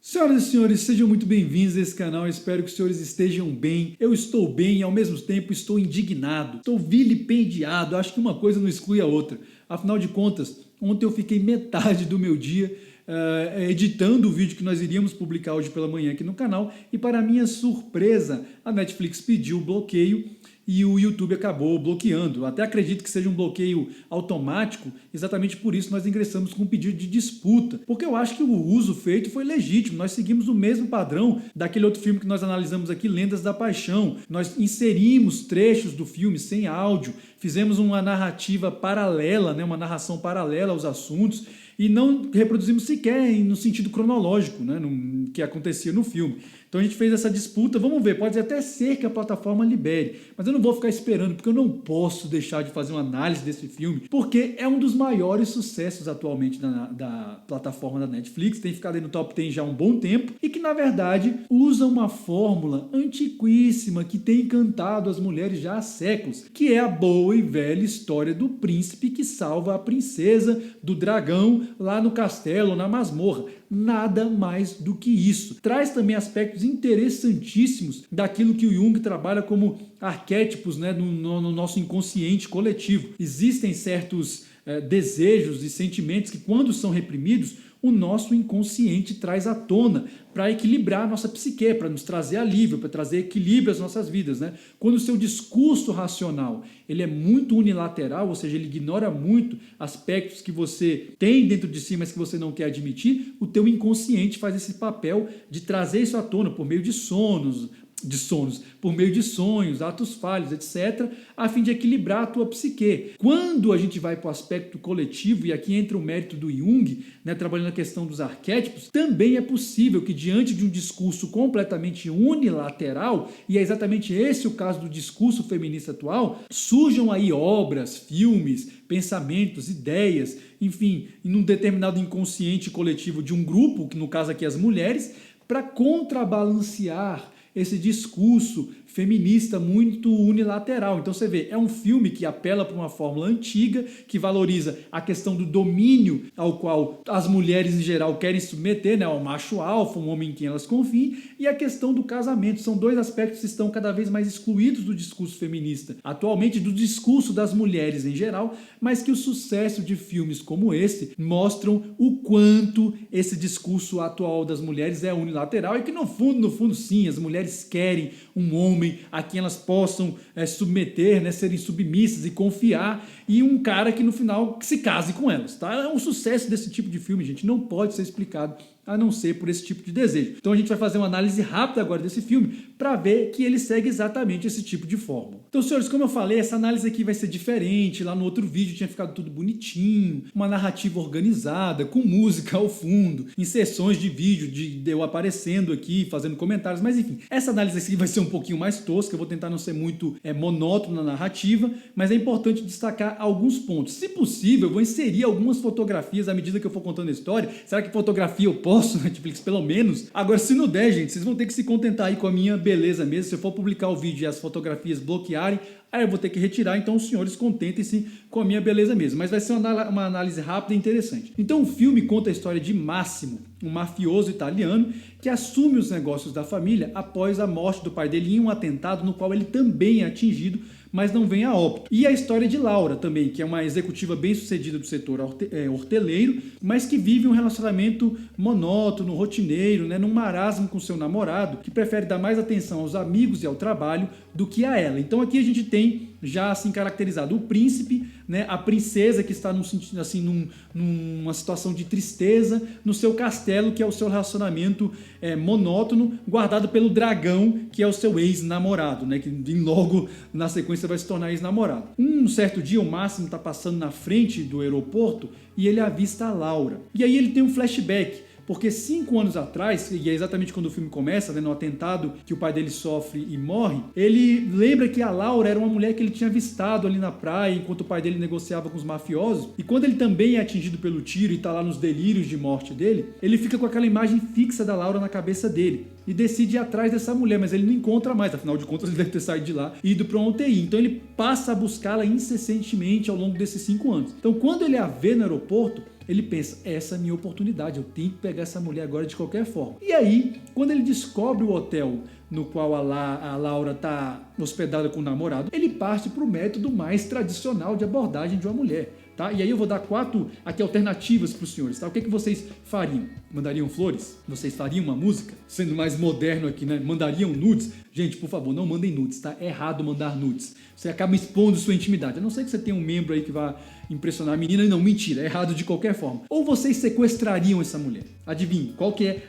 Senhoras e senhores, sejam muito bem-vindos a esse canal, eu espero que os senhores estejam bem. Eu estou bem e ao mesmo tempo estou indignado, estou vilipendiado, acho que uma coisa não exclui a outra. Afinal de contas, ontem eu fiquei metade do meu dia editando o vídeo que nós iríamos publicar hoje pela manhã aqui no canal e, para minha surpresa, a Netflix pediu o bloqueio e o YouTube acabou bloqueando. Eu até acredito que seja um bloqueio automático, exatamente por isso nós ingressamos com um pedido de disputa, porque eu acho que o uso feito foi legítimo, nós seguimos o mesmo padrão daquele outro filme que nós analisamos aqui, Lendas da Paixão. Nós inserimos trechos do filme sem áudio, fizemos uma narrativa paralela, uma narração paralela aos assuntos, e não reproduzimos sequer no sentido cronológico, no que acontecia no filme. Então a gente fez essa disputa, vamos ver, pode até ser que a plataforma libere, mas eu não vou ficar esperando, porque eu não posso deixar de fazer uma análise desse filme, porque é um dos maiores sucessos atualmente da plataforma da Netflix, tem ficado aí no top 10 já há um bom tempo, e que na verdade usa uma fórmula antiquíssima que tem encantado as mulheres já há séculos, que é a boa e velha história do príncipe que salva a princesa do dragão lá no castelo, na masmorra. Nada mais do que isso. Traz também aspectos interessantíssimos daquilo que o Jung trabalha como arquétipos no nosso inconsciente coletivo. Existem certos desejos e sentimentos que, quando são reprimidos, o nosso inconsciente traz à tona para equilibrar a nossa psique, para nos trazer alívio, para trazer equilíbrio às nossas vidas. Quando o seu discurso racional ele é muito unilateral, ou seja, ele ignora muito aspectos que você tem dentro de si, mas que você não quer admitir, o teu inconsciente faz esse papel de trazer isso à tona por meio de sonhos, por meio de sonhos, atos falhos, etc., a fim de equilibrar a tua psique. Quando a gente vai para o aspecto coletivo, e aqui entra o mérito do Jung, trabalhando a questão dos arquétipos, também é possível que, diante de um discurso completamente unilateral, e é exatamente esse o caso do discurso feminista atual, surjam aí obras, filmes, pensamentos, ideias, enfim, em um determinado inconsciente coletivo de um grupo, que no caso aqui as mulheres, para contrabalancear esse discurso feminista muito unilateral. Então você vê, é um filme que apela para uma fórmula antiga, que valoriza a questão do domínio ao qual as mulheres em geral querem submeter, ao macho alfa, um homem em quem elas confiem, e a questão do casamento. São dois aspectos que estão cada vez mais excluídos do discurso feminista, atualmente do discurso das mulheres em geral, mas que o sucesso de filmes como esse mostram o quanto esse discurso atual das mulheres é unilateral e que no fundo sim, as mulheres querem um homem a quem elas possam submeter, serem submissas e confiar, e um cara que no final se case com elas. É um sucesso desse tipo de filme, gente, não pode ser explicado a não ser por esse tipo de desejo. Então a gente vai fazer uma análise rápida agora desse filme para ver que ele segue exatamente esse tipo de fórmula. Então, senhores, como eu falei, essa análise aqui vai ser diferente. Lá no outro vídeo tinha ficado tudo bonitinho, uma narrativa organizada, com música ao fundo, inserções de vídeo de eu aparecendo aqui, fazendo comentários, mas enfim. Essa análise aqui vai ser um pouquinho mais tosca, eu vou tentar não ser muito monótono na narrativa, mas é importante destacar alguns pontos. Se possível, eu vou inserir algumas fotografias à medida que eu for contando a história. Será que fotografia eu posso, Netflix, pelo menos? Agora, se não der, gente, vocês vão ter que se contentar aí com a minha beleza mesmo. Se eu for publicar o vídeo e as fotografias bloquearem, aí eu vou ter que retirar, então os senhores contentem-se com a minha beleza mesmo. Mas vai ser uma análise rápida e interessante. Então o filme conta a história de Massimo, um mafioso italiano que assume os negócios da família após a morte do pai dele em um atentado no qual ele também é atingido, mas não vem a óbito. E a história de Laura também, que é uma executiva bem-sucedida do setor horteleiro, mas que vive um relacionamento monótono, rotineiro, num marasmo com seu namorado, que prefere dar mais atenção aos amigos e ao trabalho do que a ela. Então aqui a gente tem já assim caracterizado o príncipe, a princesa que está numa situação de tristeza no seu castelo, que é o seu relacionamento monótono, guardado pelo dragão, que é o seu ex-namorado, que logo na sequência vai se tornar ex-namorado. Um certo dia o Máximo está passando na frente do aeroporto e ele avista a Laura. E aí ele tem um flashback, porque 5 anos atrás, e é exatamente quando o filme começa, no atentado que o pai dele sofre e morre, ele lembra que a Laura era uma mulher que ele tinha avistado ali na praia, enquanto o pai dele negociava com os mafiosos, e quando ele também é atingido pelo tiro e está lá nos delírios de morte dele, ele fica com aquela imagem fixa da Laura na cabeça dele, e decide ir atrás dessa mulher, mas ele não encontra mais, afinal de contas ele deve ter saído de lá e ido para uma UTI, então ele passa a buscá-la incessantemente ao longo desses 5 anos. Então quando ele a vê no aeroporto, ele pensa, essa é a minha oportunidade, eu tenho que pegar pegar essa mulher agora de qualquer forma. E aí, quando ele descobre o hotel no qual a Laura está hospedada com o namorado, ele parte para o método mais tradicional de abordagem de uma mulher. Tá? E aí eu vou dar 4 aqui alternativas para os senhores. Tá? O que vocês fariam? Mandariam flores? Vocês fariam uma música? Sendo mais moderno aqui, né? Mandariam nudes? Gente, por favor, não mandem nudes, tá? É errado mandar nudes. Você acaba expondo sua intimidade. A não ser que você tenha um membro aí que vá impressionar a menina. Não, mentira, é errado de qualquer forma. Ou vocês sequestrariam essa mulher? Adivinhe, qual que é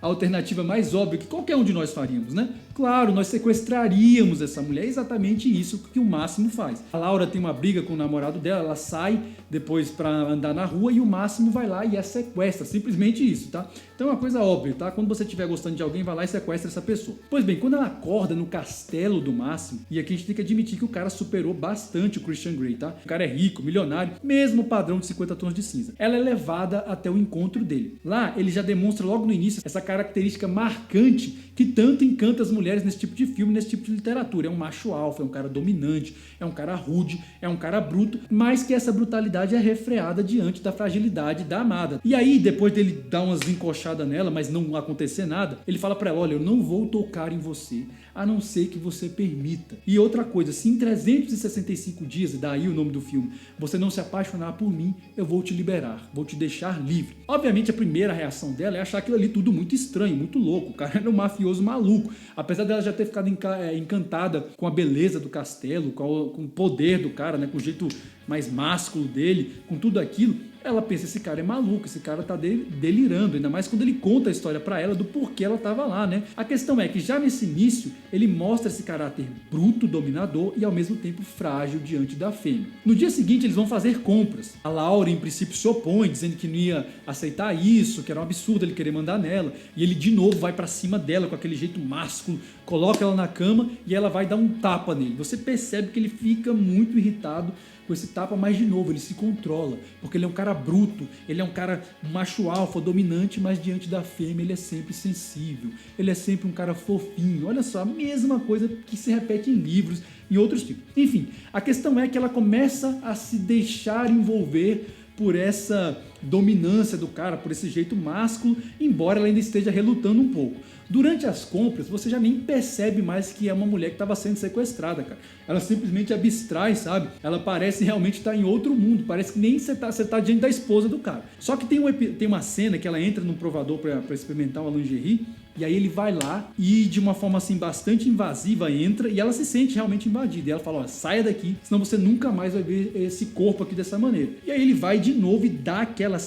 a alternativa mais óbvia que qualquer um de nós faríamos, né? Claro, nós sequestraríamos essa mulher. É exatamente isso que o Máximo faz. A Laura tem uma briga com o namorado dela, ela sai depois para andar na rua e o Máximo vai lá e a sequestra. Simplesmente isso, tá? Então é uma coisa óbvia, tá? Quando você estiver gostando de alguém, vai lá e sequestra essa pessoa. Pois bem, quando ela acorda no castelo do Máximo, e aqui a gente tem que admitir que o cara superou bastante o Christian Grey, tá? O cara é rico, milionário, mesmo padrão de 50 tons de cinza. Ela é levada até o encontro dele. Lá, ele já demonstra logo no início essa característica marcante que tanto encanta as mulheres nesse tipo de filme, nesse tipo de literatura. É um macho alfa, é um cara dominante, é um cara rude, é um cara bruto, mas que essa brutalidade é refreada diante da fragilidade da amada. E aí, depois dele dar umas encoxadas nela, mas não acontecer nada, ele fala pra ela, olha, eu não vou tocar em você, a não ser que você permita. E outra coisa, se em 365 dias, e daí o nome do filme, você não se apaixonar por mim, eu vou te liberar, vou te deixar livre. Obviamente, a primeira reação dela é achar aquilo ali tudo muito estranho, muito louco. O cara era um mafioso maluco. Apesar dela já ter ficado encantada com a beleza do castelo, com o poder do cara, né, com o jeito mais másculo dele, com tudo aquilo, ela pensa, esse cara é maluco, esse cara tá delirando, ainda mais quando ele conta a história pra ela do porquê ela tava lá, né? A questão é que já nesse início, ele mostra esse caráter bruto, dominador e ao mesmo tempo frágil diante da fêmea. No dia seguinte, eles vão fazer compras. A Laura, em princípio, se opõe, dizendo que não ia aceitar isso, que era um absurdo ele querer mandar nela, e ele de novo vai pra cima dela com aquele jeito másculo, coloca ela na cama e ela vai dar um tapa nele. Você percebe que ele fica muito irritado com esse tapa, mas de novo ele se controla, porque ele é um cara bruto, ele é um cara macho alfa, dominante, mas diante da fêmea ele é sempre sensível, ele é sempre um cara fofinho. Olha só, a mesma coisa que se repete em livros, em outros tipos. Enfim, a questão é que ela começa a se deixar envolver por essa dominância do cara, por esse jeito másculo, embora ela ainda esteja relutando um pouco. Durante as compras, você já nem percebe mais que é uma mulher que estava sendo sequestrada, cara. Ela simplesmente abstrai, sabe? Ela parece realmente estar em outro mundo, parece que nem você tá diante da esposa do cara. Só que tem uma cena que ela entra num provador para experimentar uma lingerie, e aí ele vai lá e de uma forma assim bastante invasiva entra e ela se sente realmente invadida. E ela fala, ó, saia daqui, senão você nunca mais vai ver esse corpo aqui dessa maneira. E aí ele vai de novo e dá aquela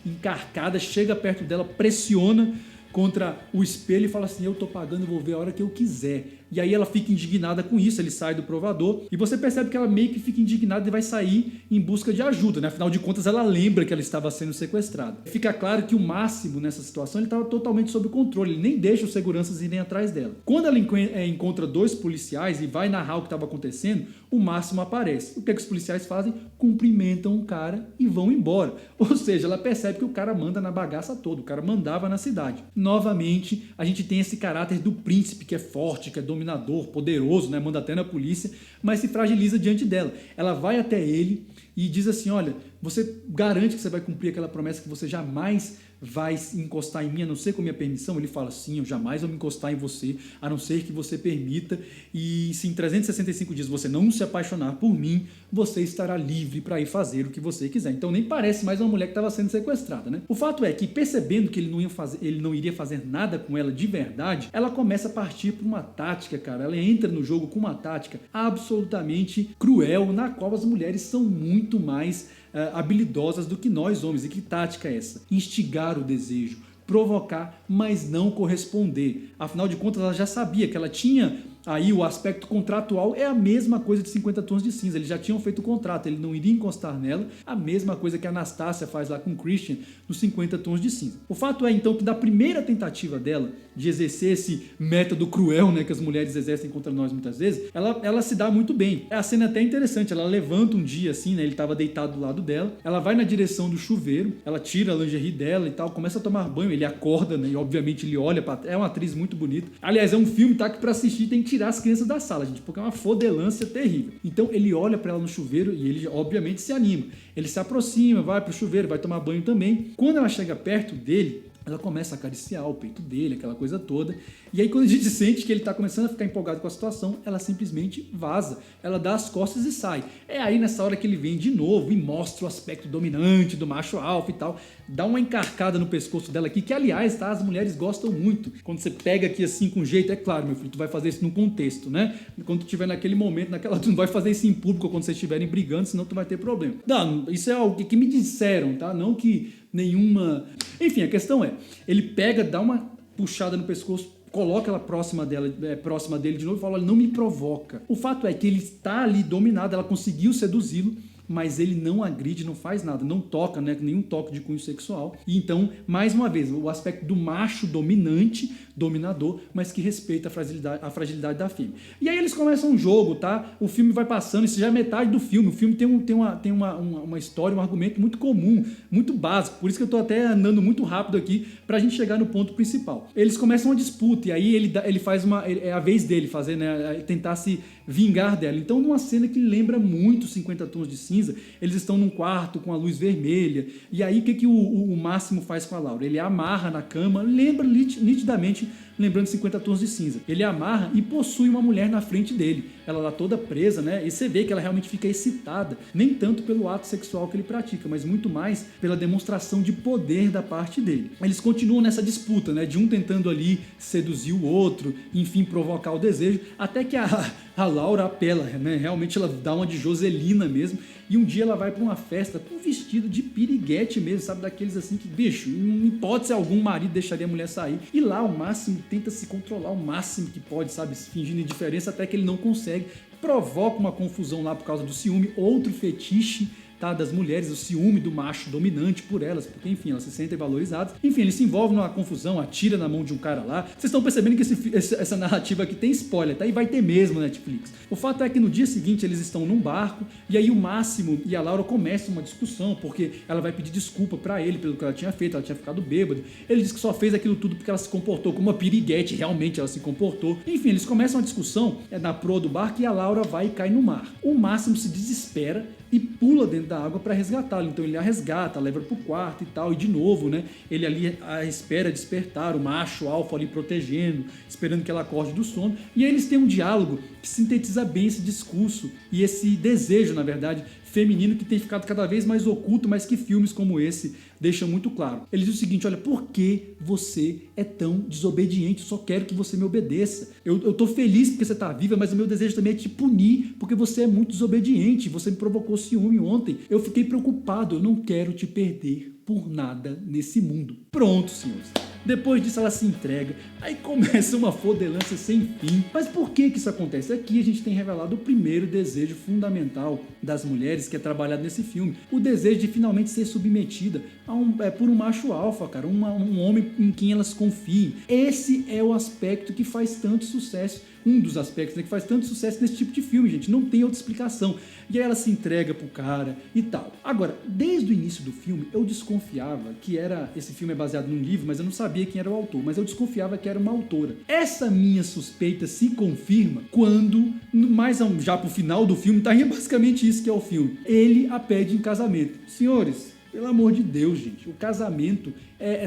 encarcada, chega perto dela, pressiona contra o espelho e fala assim, eu tô pagando, vou ver a hora que eu quiser. E aí ela fica indignada com isso, ele sai do provador e você percebe que ela meio que fica indignada e vai sair em busca de ajuda, né? Afinal de contas, ela lembra que ela estava sendo sequestrada. Fica claro que o Máximo nessa situação ele estava totalmente sob controle, ele nem deixa os seguranças irem atrás dela. Quando ela encontra 2 policiais e vai narrar o que estava acontecendo, o Máximo aparece. O que os policiais fazem? Cumprimentam o cara e vão embora. Ou seja, ela percebe que o cara manda na bagaça toda, o cara mandava na cidade. Novamente, a gente tem esse caráter do príncipe que é forte, que é dominador, poderoso, né? Manda até na polícia, mas se fragiliza diante dela. Ela vai até ele e diz assim, olha, você garante que você vai cumprir aquela promessa que você jamais vai encostar em mim, a não ser com minha permissão? Ele fala, sim, eu jamais vou me encostar em você, a não ser que você permita, e se em 365 dias você não se apaixonar por mim, você estará livre para ir fazer o que você quiser. Então nem parece mais uma mulher que estava sendo sequestrada, né? O fato é que, percebendo que ele não iria fazer nada com ela de verdade, ela começa a partir para uma tática, cara. Ela entra no jogo com uma tática absolutamente cruel, na qual as mulheres são muito mais habilidosas do que nós homens. E que tática é essa? Instigar o desejo, provocar, mas não corresponder. Afinal de contas, ela já sabia que ela tinha aí o aspecto contratual, é a mesma coisa de 50 tons de cinza. Eles já tinham feito o contrato, ele não iria encostar nela, a mesma coisa que a Anastácia faz lá com o Christian nos 50 tons de cinza. O fato é então que da primeira tentativa dela de exercer esse método cruel, né, que as mulheres exercem contra nós muitas vezes, ela se dá muito bem. A cena é até interessante, ela levanta um dia assim, né, ele estava deitado do lado dela, ela vai na direção do chuveiro, ela tira a lingerie dela e tal, começa a tomar banho, ele acorda, né, e obviamente ele olha pra... É uma atriz muito bonita. Aliás, é um filme, tá, que pra assistir tem que tirar as crianças da sala, gente, porque é uma fodelância terrível. Então ele olha para ela no chuveiro e ele obviamente se anima. Ele se aproxima, vai pro chuveiro, vai tomar banho também. Quando ela chega perto dele, ela começa a acariciar o peito dele, aquela coisa toda. E aí quando a gente sente que ele está começando a ficar empolgado com a situação, ela simplesmente vaza. Ela dá as costas e sai. É aí nessa hora que ele vem de novo e mostra o aspecto dominante do macho alfa e tal. Dá uma encarcada no pescoço dela aqui, que aliás, tá, as mulheres gostam muito. Quando você pega aqui assim com jeito, é claro, meu filho, tu vai fazer isso num contexto, né? Quando tu estiver naquele momento, tu não vai fazer isso em público quando vocês estiverem brigando, senão tu vai ter problema. Não, isso é algo que me disseram, tá? Não que nenhuma... Enfim, a questão é, ele pega, dá uma puxada no pescoço, coloca ela próxima dele de novo e fala, olha, não me provoca. O fato é que ele está ali dominado, ela conseguiu seduzi-lo, mas ele não agride, não faz nada, não toca, né, nenhum toque de cunho sexual. E então, mais uma vez, o aspecto do macho dominante, dominador, mas que respeita a fragilidade da fêmea. E aí eles começam um jogo, tá? O filme vai passando, isso já é metade do filme. O filme tem uma história, um argumento muito comum, muito básico. Por isso que eu tô até andando muito rápido aqui pra gente chegar no ponto principal. Eles começam uma disputa e aí ele faz é a vez dele fazer, né, tentar se vingar dela. Então, numa cena que lembra muito 50 Tons de Cinza, eles estão num quarto com a luz vermelha, e aí o que o Máximo faz com a Laura? Ele a amarra na cama, lembra nitidamente, lembrando 50 Tons de Cinza. Ele a amarra e possui uma mulher na frente dele. Ela lá toda presa, né? E você vê que ela realmente fica excitada, nem tanto pelo ato sexual que ele pratica, mas muito mais pela demonstração de poder da parte dele. Eles continuam nessa disputa, né? De um tentando ali seduzir o outro, enfim, provocar o desejo, até que a Laura apela, né? Realmente ela dá uma de Joselina mesmo, e um dia ela vai para uma festa com um vestido de piriguete mesmo, sabe? Daqueles assim que, bicho, em hipótese algum marido deixaria a mulher sair. E lá o Máximo tenta se controlar o máximo que pode, sabe? Fingindo indiferença até que ele não consegue. Provoca uma confusão lá por causa do ciúme, outro fetiche, tá, das mulheres, o ciúme do macho dominante por elas, porque enfim, elas se sentem valorizadas. Enfim, ele se envolve numa confusão, atira na mão de um cara lá. Vocês estão percebendo que essa narrativa aqui tem spoiler, tá? E vai ter mesmo na Netflix. O fato é que no dia seguinte eles estão num barco e aí o Máximo e a Laura começam uma discussão, porque ela vai pedir desculpa pra ele pelo que ela tinha feito, ela tinha ficado bêbada. Ele diz que só fez aquilo tudo porque ela se comportou como uma piriguete, realmente ela se comportou. Enfim, eles começam uma discussão na proa do barco e a Laura vai e cai no mar. O Máximo se desespera e pula dentro da água para resgatá-la. Então ele a resgata, leva pro quarto e tal, e de novo, né, ele ali espera despertar, o macho alfa ali protegendo, esperando que ela acorde do sono, e aí eles têm um diálogo que sintetiza bem esse discurso e esse desejo, na verdade, feminino que tem ficado cada vez mais oculto, mas que filmes como esse deixam muito claro. Ele diz o seguinte, olha, por que você é tão desobediente? Eu só quero que você me obedeça. Eu tô feliz porque você tá viva, mas o meu desejo também é te punir, porque você é muito desobediente, você me provocou ciúme ontem. Eu fiquei preocupado, eu não quero te perder por nada nesse mundo. Pronto, senhores. Depois disso ela se entrega, aí começa uma fodelância sem fim. Mas por que isso acontece? Aqui a gente tem revelado o primeiro desejo fundamental das mulheres que é trabalhado nesse filme. O desejo de finalmente ser submetida por um macho alfa, cara, um homem em quem elas confiem. Esse é o aspecto que faz tanto sucesso, um dos aspectos, né, que faz tanto sucesso nesse tipo de filme, gente. Não tem outra explicação. E aí ela se entrega pro cara e tal. Agora, desde o início do filme, eu desconfiava que esse filme é baseado num livro, mas eu não sabia quem era o autor, mas eu desconfiava que era uma autora. Essa minha suspeita se confirma quando, mais já pro final do filme, tá basicamente isso que é o filme. Ele a pede em casamento. Senhores, pelo amor de Deus, gente, o casamento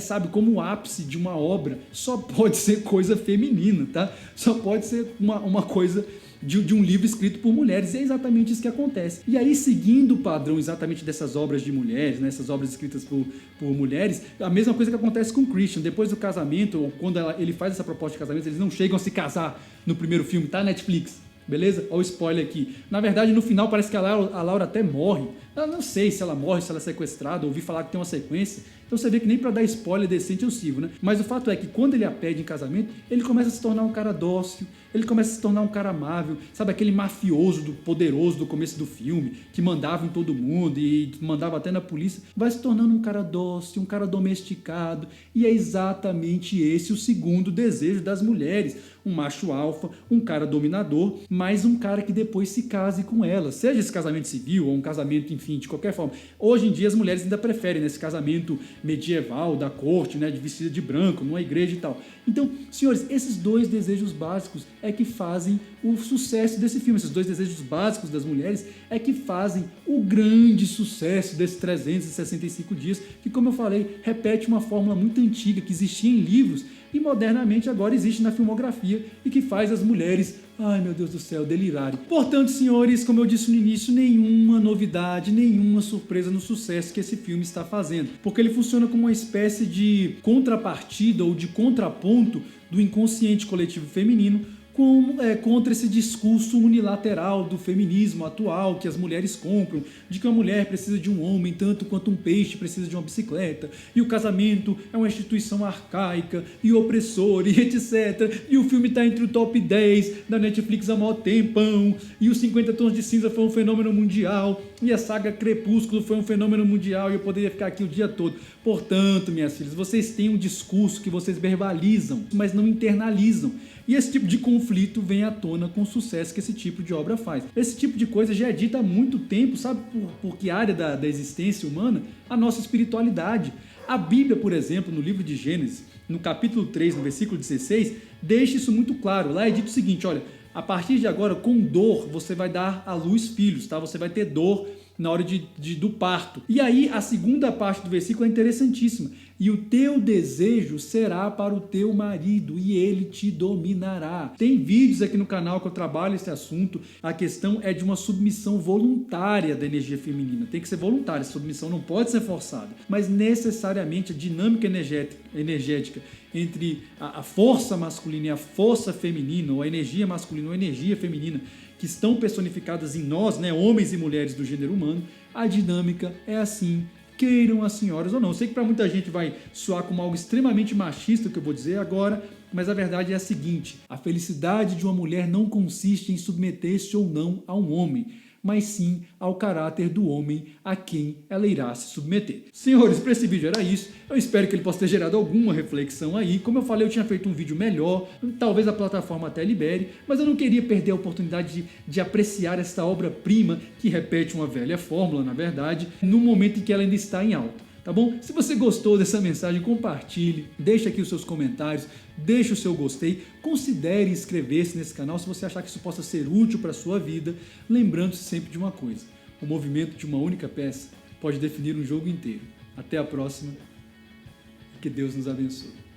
sabe, como o ápice de uma obra, só pode ser coisa feminina, tá? Só pode ser uma coisa de um livro escrito por mulheres, e é exatamente isso que acontece. E aí, seguindo o padrão exatamente dessas obras de mulheres, né, essas obras escritas por mulheres, a mesma coisa que acontece com Christian. Depois do casamento, ou quando ele faz essa proposta de casamento, eles não chegam a se casar no primeiro filme, tá? Netflix. Beleza? Olha o spoiler aqui. Na verdade, no final parece que a Laura até morre. Eu não sei se ela morre, se ela é sequestrada, ouvi falar que tem uma sequência. Então você vê que nem pra dar spoiler decente eu sigo, né? Mas o fato é que quando ele a pede em casamento, ele começa a se tornar um cara dócil, ele começa a se tornar um cara amável, sabe, aquele mafioso poderoso do começo do filme, que mandava em todo mundo e mandava até na polícia, vai se tornando um cara dócil, um cara domesticado, e é exatamente esse o segundo desejo das mulheres. Um macho alfa, um cara dominador, mas um cara que depois se case com ela, seja esse casamento civil ou um casamento, enfim, de qualquer forma. Hoje em dia as mulheres ainda preferem esse casamento medieval, da corte, né, de vestida de branco, numa igreja e tal. Então, senhores, esses dois desejos básicos, é que fazem o sucesso desse filme. Esses 2 desejos básicos das mulheres é que fazem o grande sucesso desses 365 dias, que, como eu falei, repete uma fórmula muito antiga que existia em livros e modernamente agora existe na filmografia e que faz as mulheres, ai meu Deus do céu, delirarem. Portanto, senhores, como eu disse no início, nenhuma novidade, nenhuma surpresa no sucesso que esse filme está fazendo, porque ele funciona como uma espécie de contrapartida ou de contraponto do inconsciente coletivo feminino contra esse discurso unilateral do feminismo atual que as mulheres compram, de que uma mulher precisa de um homem tanto quanto um peixe precisa de uma bicicleta, e o casamento é uma instituição arcaica e opressora e etc. E o filme está entre o top 10 da Netflix há maior tempão, e os 50 Tons de Cinza foi um fenômeno mundial, e a saga Crepúsculo foi um fenômeno mundial, e eu poderia ficar aqui o dia todo. Portanto, minhas filhas, vocês têm um discurso que vocês verbalizam, mas não internalizam. E esse tipo de conflito vem à tona com o sucesso que esse tipo de obra faz. Esse tipo de coisa já é dita há muito tempo, sabe por que área da existência humana? A nossa espiritualidade. A Bíblia, por exemplo, no livro de Gênesis, no capítulo 3, no versículo 16, deixa isso muito claro. Lá é dito o seguinte, olha, a partir de agora, com dor, você vai dar à luz filhos, tá? Você vai ter dor na hora do parto. E aí, a segunda parte do versículo é interessantíssima. E o teu desejo será para o teu marido, e ele te dominará. Tem vídeos aqui no canal que eu trabalho esse assunto. A questão é de uma submissão voluntária da energia feminina. Tem que ser voluntária, a submissão não pode ser forçada. Mas necessariamente a dinâmica energética entre a força masculina e a força feminina, ou a energia masculina ou a energia feminina, que estão personificadas em nós, né, homens e mulheres do gênero humano, a dinâmica é assim, queiram as senhoras ou não. Eu sei que para muita gente vai soar como algo extremamente machista, o que eu vou dizer agora, mas a verdade é a seguinte: a felicidade de uma mulher não consiste em submeter-se ou não a um homem, mas sim ao caráter do homem a quem ela irá se submeter. Senhores, para esse vídeo era isso. Eu espero que ele possa ter gerado alguma reflexão aí. Como eu falei, eu tinha feito um vídeo melhor, talvez a plataforma até libere, mas eu não queria perder a oportunidade de apreciar essa obra-prima que repete uma velha fórmula, na verdade, no momento em que ela ainda está em alta. Tá bom? Se você gostou dessa mensagem, compartilhe, deixa aqui os seus comentários, deixa o seu gostei, considere inscrever-se nesse canal se você achar que isso possa ser útil para a sua vida, lembrando-se sempre de uma coisa: o movimento de uma única peça pode definir um jogo inteiro. Até a próxima e que Deus nos abençoe.